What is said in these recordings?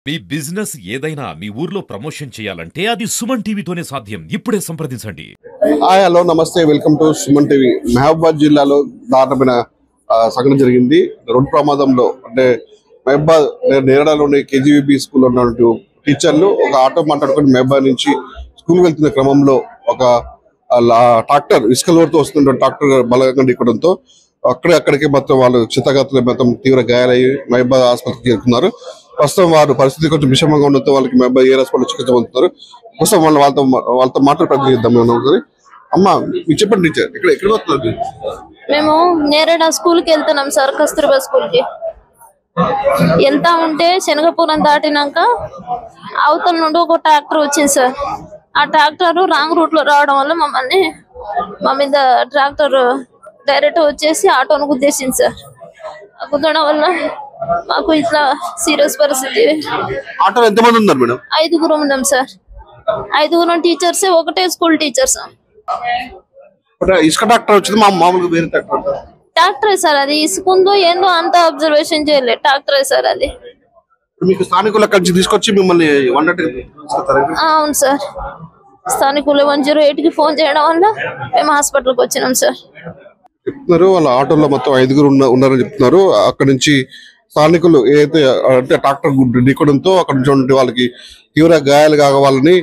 మీ business ఏదైనా మీ ఊర్లో promotion చేయాలంటే అది సుమన్ టీవీతోనే సాధ్యం. ఇప్పుడే సంప్రదించండి. హాయ్ హలో నమస్తే welcome to Suman TV. Mahabubabad జిల్లాలో దారుణమైన సంఘటన జరిగింది. రోడ్డు ప్రమాదంలో అంటే మహబూబాద్ నేరడాలోని కేజీబీ స్కూల్లో ఉన్నటువంటి టీచర్లు ఒక ఆటో మాట్లాడుకుని మహబూబాద్ నుంచి స్కూల్ వెళ్తున్న క్రమంలో ఒక ట్రాక్టర్ ఇసుక లోడుతో వస్తున్న ట్రాక్టర్ బలంగా ఢీకొనడంతో అక్కడికి మొత్తం వాళ్ళు చిత్తగాత్రులు మొత్తం తీవ్ర గాయాలయ్యి మహబూబాద్ ఆసుపత్రికి చేరుకున్నారు. ప్రస్తుతం వారు పరిస్థితి కొంచెం విషమంగా ఉండడంతో వాళ్ళకి మహబూబాద్ ఏ హాస్పిటల్ చికిత్స పొందుతున్నారు. ప్రస్తుతం వాళ్ళతో మాట్లాడి ప్రయత్నిద్దాం. అమ్మ మీకు చెప్పండి టీచర్, ఎక్కడ వస్తున్నారు? మేము నేరేడా స్కూల్ కి వెళ్తున్నాం సార్, కస్తూర్బా స్కూల్ కి వెళ్తా ఉంటే శనగపురం దాటినాక అవతల నుండి ఒక ట్రాక్టర్ వచ్చింది సార్. ఆ ట్రాక్టర్ రాంగ్ రూట్ లో రావడం వల్ల మా మీద ట్రాక్టర్ డైరెక్ట్ వచ్చేసి ఆటోను గుద్దేసింది సార్. గుద్దడం వల్ల మాకు ఇట్లా సీరియస్ పరిస్థితి. ఆటోలో ఎంతమంది ఉన్నారు మేడం? 5గురం ఉన్నాం సార్. 5గురం టీచర్స్, ఒకటే స్కూల్ టీచర్స్. ఇసుక ట్రాక్టర్ వచ్చింది, మామూలుగా వేరే ట్రాక్టరే సార్. అది ఇసుకుందో ఏందో అంత అబ్జర్వేషన్ చేయలేదు. ట్రాక్టరే సార్ అది. మీకు స్థానికుల కలిసి తీసుకొచ్చి మిమ్మల్ని అవును సార్, స్థానికులు 108కి ఫోన్ చేయడం వల్ల మేము హాస్పిటల్కి వచ్చినాం సార్. చెప్తున్నారు వాళ్ళ ఆటోలో మొత్తం 5గురు ఉన్నారని చెప్తున్నారు. అక్కడ నుంచి స్థానికులు ఏదైతే అంటే ట్రాక్టర్ ఢీకొనడంతో అక్కడ నుంచి వాళ్ళకి తీవ్ర గాయాలు కావాలని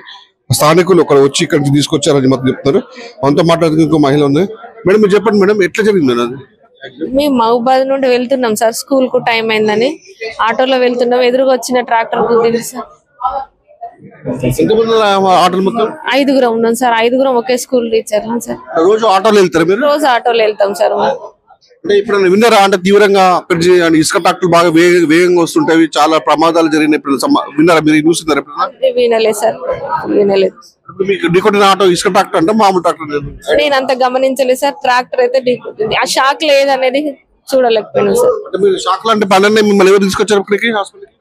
స్థానికులు ఒకరు వచ్చి ఇక్కడ నుంచి తీసుకొచ్చారని మొత్తం చెప్తున్నారు. మనతో మాట్లాడుతూ ఇంకో మహిళ ఉంది. మేడం మీరు చెప్పండి మేడం, ఎట్లా జరిగింది మేడం? మేము మహబూబాద్ నుండి వెళ్తున్నాం సార్. స్కూల్ కు టైం అయిందని ఆటోలో వెళ్తున్నాం. ఎదురుగా వచ్చిన ట్రాక్టర్ గుద్దింది సార్. ఆటోలు మొత్తం 5గురం ఉన్నాం సార్. 5గురం ఒకే స్కూల్ టీచర్ సార్. రోజు ఆటోలో వెళ్తారు మీరు? రోజు ఆటోలో వెళ్తాం సార్. అంటే ఇప్పుడు విన్నారా అంటే తీవ్రంగా అక్కడ ఇసుక ట్రాక్టర్లు బాగా వేగంగా వస్తుంటాయి, చాలా ప్రమాదాలు జరిగినాయి. విన్నారా మీరు? చూస్తున్నారా? వినలేదు సార్, వినలేదు. మీకు ఢీకొట్టిన ఆటో ఇసుక ట్రాక్టర్ అంటే మామూలు ట్రాక్టర్? నేను అంత గమనించలేదు సార్. ట్రాక్టర్ అయితే ఢీకొట్టింది. ఆ షాక్ లేదనేది చూడలేకపోయినా సార్. మీరు షాక్ లాంటి పనులన్నీ మిమ్మల్ని ఎవరు తీసుకొచ్చారు ఇక్కడికి హాస్పిటల్కి?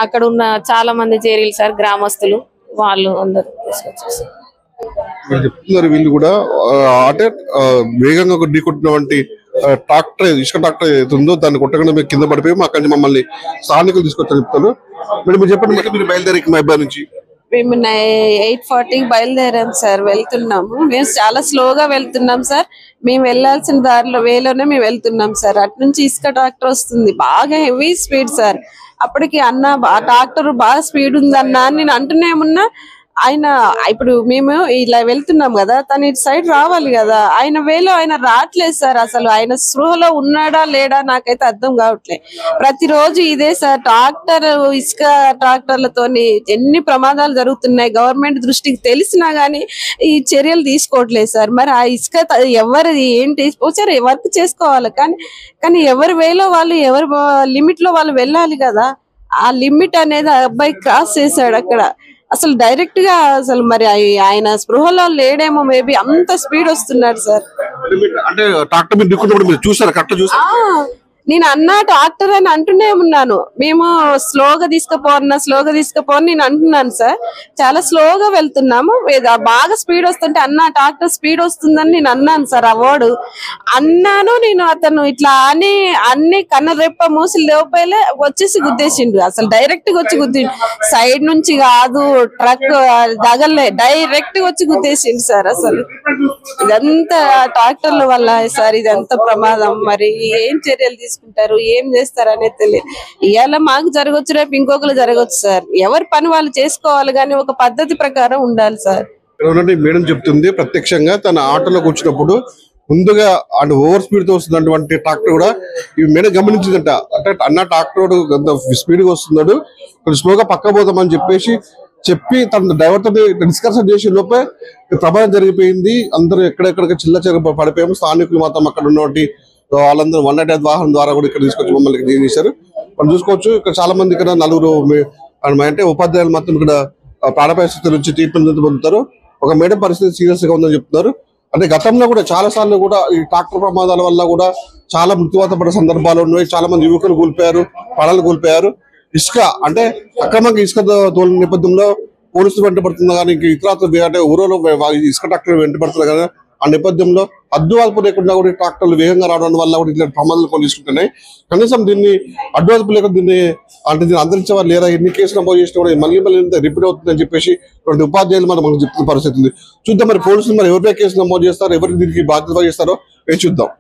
అక్కడ ఉన్న చాలా మంది చేరీలు సార్, గ్రామస్తులు, వాళ్ళు అందరూ తీసుకొచ్చారు సార్. చెప్తున్నారు వీళ్ళు కూడా అంటే వేగంగా ఢీకొట్టినటువంటి ట్రాక్టర్ ఇసుక ట్రాక్టర్ ఏదైతుందో దాన్ని కొట్టకుండా మీరు కింద పడిపోయి అక్కడి నుంచి మమ్మల్ని స్థానికులు తీసుకొచ్చారు చెప్తారు. మీరు చెప్పండి, మీరు బయలుదేరి మహబూబాద్ నుంచి? మేము 8:40కి బయలుదేరాం సార్. వెళ్తున్నాము. మేము చాలా స్లోగా వెళ్తున్నాం సార్. మేము వెళ్లాల్సిన దారిలో వేలోనే మేము వెళ్తున్నాం సార్. అటు నుంచి ఇసుక ట్రాక్టర్ వస్తుంది, బాగా హెవీ స్పీడ్ సార్. అప్పటికి అన్న ఆ ట్రాక్టర్ బాగా స్పీడ్ ఉందన్నా అని నేను అంటూనే ఉన్నా. ఆయన ఇప్పుడు మేము ఇలా వెళ్తున్నాం కదా, తను ఇటు సైడ్ రావాలి కదా, ఆయన వేలో ఆయన రావట్లేదు సార్. అసలు ఆయన స్పృహలో ఉన్నాడా లేడా నాకైతే అర్థం కావట్లేదు. ప్రతిరోజు ఇదే సార్. ఇసుక ట్రాక్టర్లతోని ఎన్ని ప్రమాదాలు జరుగుతున్నాయి. గవర్నమెంట్ దృష్టికి తెలిసినా గానీ ఈ చర్యలు తీసుకోవట్లేదు సార్. మరి ఆ ఇసుక ఎవరిది ఏంటి సరే వర్క్ చేసుకోవాలి, కానీ ఎవరి వేలో వాళ్ళు, ఎవరి లిమిట్ లో వాళ్ళు వెళ్ళాలి కదా. ఆ లిమిట్ అనేది ఆ అబ్బాయి క్రాస్ చేశాడు అక్కడ. అసలు డైరెక్ట్ గా అసలు మరి ఆయన స్పృహలో లేడేమో, మేబీ అంత స్పీడ్ వస్తున్నాడు సార్. అంటే ట్రాక్టర్ మీరు చూసారా? కరెక్ట్ చూసారా? నేను అన్నా ట్రాక్టర్ అని అంటూనే ఉన్నాను. మేము స్లోగా తీసుకుపోని నేను అంటున్నాను సార్. చాలా స్లోగా వెళ్తున్నాము, బాగా స్పీడ్ వస్తుంటే అన్నా ట్రాక్టర్ స్పీడ్ వస్తుందని నేను అన్నాను సార్. ఆ వర్డ్ అన్నాను నేను. అతను ఇట్లా అన్ని కన్న రెప్ప మూసి లోపలే వచ్చేసి గుద్దేసిండు. అసలు డైరెక్ట్ గా వచ్చి గుద్దిండు. సైడ్ నుంచి కాదు, ట్రక్ దగలే, డైరెక్ట్ గా వచ్చి గుద్దేసిండు సార్. అసలు ఇదంతా ట్రాక్టర్ల వల్ల సార్. ఇదంతా ప్రమాదం. మరి ఏం చర్యలు తీసుకుంటారు, ఏం చేస్తారు అనేది తెలియదు. ఇవాళ మాకు జరగచ్చు, రేపు ఇంకొకరు జరగచ్చు సార్. ఎవరి పని వాళ్ళు చేసుకోవాలి, కానీ ఒక పద్ధతి ప్రకారం ఉండాలి సార్. మేడం చెప్తుంది ప్రత్యక్షంగా తన ఆటోలో కూర్చున్నప్పుడు ముందుగా అంటే ఓవర్ స్పీడ్ తో వస్తున్నటువంటి ట్రాక్టర్ కూడా ఈ మేడం గమనించిందంట. అంటే అన్న ట్రాక్టర్ స్పీడ్ గా వస్తున్నాడు, కొంచెం స్లోగా పక్క పోతామని చెప్పి తన డ్రైవర్ తో డిస్కషన్ చేసే లోపే ప్రమాదం జరిగిపోయింది. అందరూ ఎక్కడెక్కడ చిల్ల పడిపోయాము. స్థానికులు మాత్రం అక్కడ ఉన్నటువంటి వాళ్ళందరూ 108 వాహనం ద్వారా కూడా ఇక్కడ తీసుకొచ్చి మమ్మల్ని చేశారు. మనం చూసుకోవచ్చు ఇక్కడ చాలా మంది ఇక్కడ 4 అంటే ఉపాధ్యాయులు మాత్రం ఇక్కడ ప్రాణాపాయ స్థితి నుంచి ట్రీట్మెంట్ పొందుతారు. ఒక మేడం పరిస్థితి సీరియస్ గా ఉందని చెప్తున్నారు. అంటే గతంలో కూడా చాలా సార్లు కూడా ఈ ట్రాక్టర్ ప్రమాదాల వల్ల కూడా చాలా మృత్యువాత పడే సందర్భాలు ఉన్నాయి. చాలా మంది యువకులు కోల్పోయారు, ప్రాణాలు కోల్పోయారు. ఇసుక అంటే అక్రమంగా ఇసుక తోలిన నేపథ్యంలో పోలీసులు వెంటబడుతుంది, కానీ ఇతర అంటే ఊరిలో ఇసుక ట్రాక్టర్ వెంటబడుతుంది కదా. ఆ నేపథ్యంలో అడ్డువాల్పు లేకుండా కూడా ట్రాక్టర్లు వేగంగా రావడం వల్ల కూడా ఇట్లా ప్రమాదాలు కొని తీసుకుంటున్నాయి. కనీసం దీన్ని అడ్డువాల్పు లేకుండా దీన్ని అందించే వాళ్ళు లేరా, ఎన్ని కేసులు నమోదు చేసినా కూడా మళ్ళీ రిపీట్ అవుతుందని చెప్పేసి రెండు ఉపాధ్యాయులు మనకు చెప్తున్న పరిస్థితి ఉంది. చూద్దాం మరి పోలీసులు మరి ఎవరిపై కేసు నమోదు చేస్తారో, ఎవరికి దీనికి బాధ్యత చేస్తారో వేచి చూద్దాం.